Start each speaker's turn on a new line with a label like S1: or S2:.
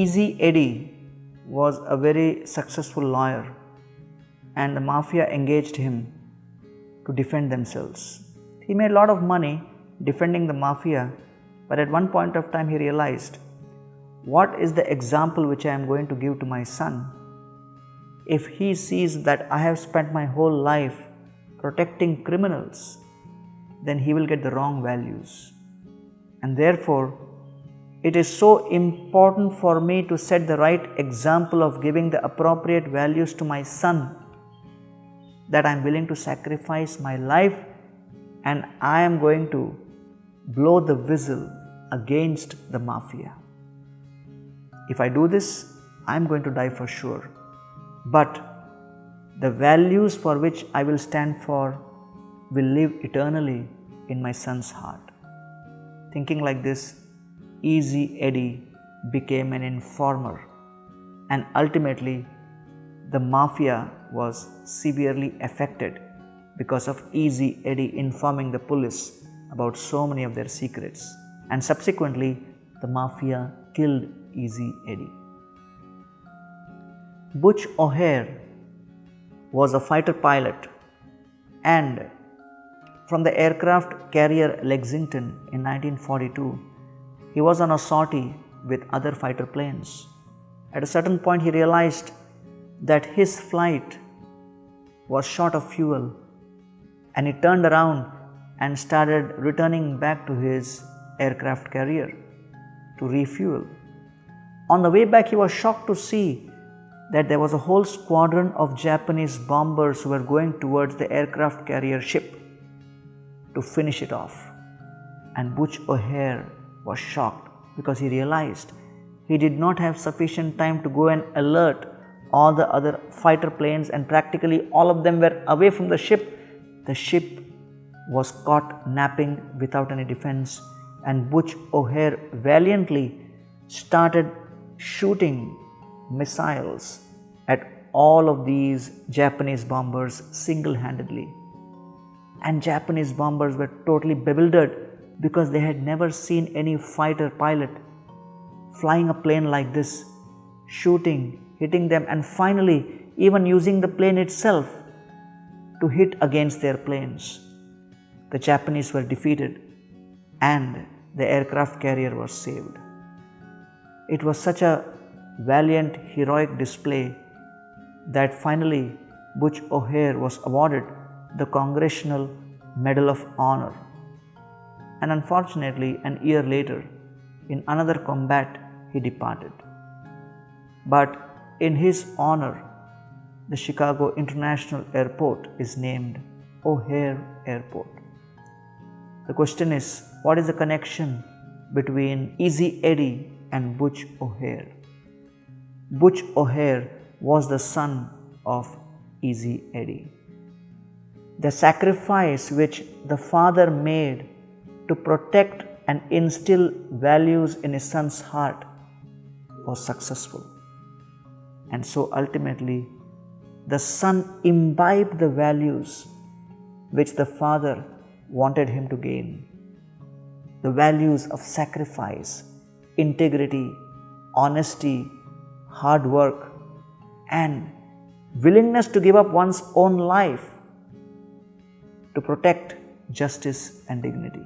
S1: Easy Eddie was a very successful lawyer, and the mafia engaged him to defend themselves. He made a lot of money defending the mafia, but at one point of time he realized, what is the example which I am going to give to my son? If he sees that I have spent my whole life protecting criminals, then he will get the wrong values. And therefore, it is so important for me to set the right example of giving the appropriate values to my son, that I am willing to sacrifice my life and I am going to blow the whistle against the mafia. If I do this, I am going to die for sure. But the values for which I will stand for will live eternally in my son's heart. Thinking like this, Easy Eddie became an informer, and ultimately the mafia was severely affected because of Easy Eddie informing the police about so many of their secrets, and subsequently the mafia killed Easy Eddie. Butch O'Hare was a fighter pilot, and from the aircraft carrier Lexington in 1942, he was on a sortie with other fighter planes. At a certain point, he realized that his flight was short of fuel, and he turned around and started returning back to his aircraft carrier to refuel. On the way back, he was shocked to see that there was a whole squadron of Japanese bombers who were going towards the aircraft carrier ship to finish it off. And Butch O'Hare was shocked because he realized he did not have sufficient time to go and alert all the other fighter planes, and practically all of them were away from the ship. The ship was caught napping without any defense, and Butch O'Hare valiantly started shooting missiles at all of these Japanese bombers single-handedly. And Japanese bombers were totally bewildered because they had never seen any fighter pilot flying a plane like this, shooting, hitting them, and finally even using the plane itself to hit against their planes. The Japanese were defeated and the aircraft carrier was saved. It was such a valiant, heroic display that finally Butch O'Hare was awarded the Congressional Medal of Honor. And unfortunately, an year later, in another combat, he departed. But in his honor, the Chicago International Airport is named O'Hare Airport. The question is, what is the connection between Easy Eddie and Butch O'Hare? Butch O'Hare was the son of Easy Eddie. The sacrifice which the father made to protect and instill values in his son's heart was successful. And so ultimately, the son imbibed the values which the father wanted him to gain. The values of sacrifice, integrity, honesty, hard work, and willingness to give up one's own life to protect justice and dignity.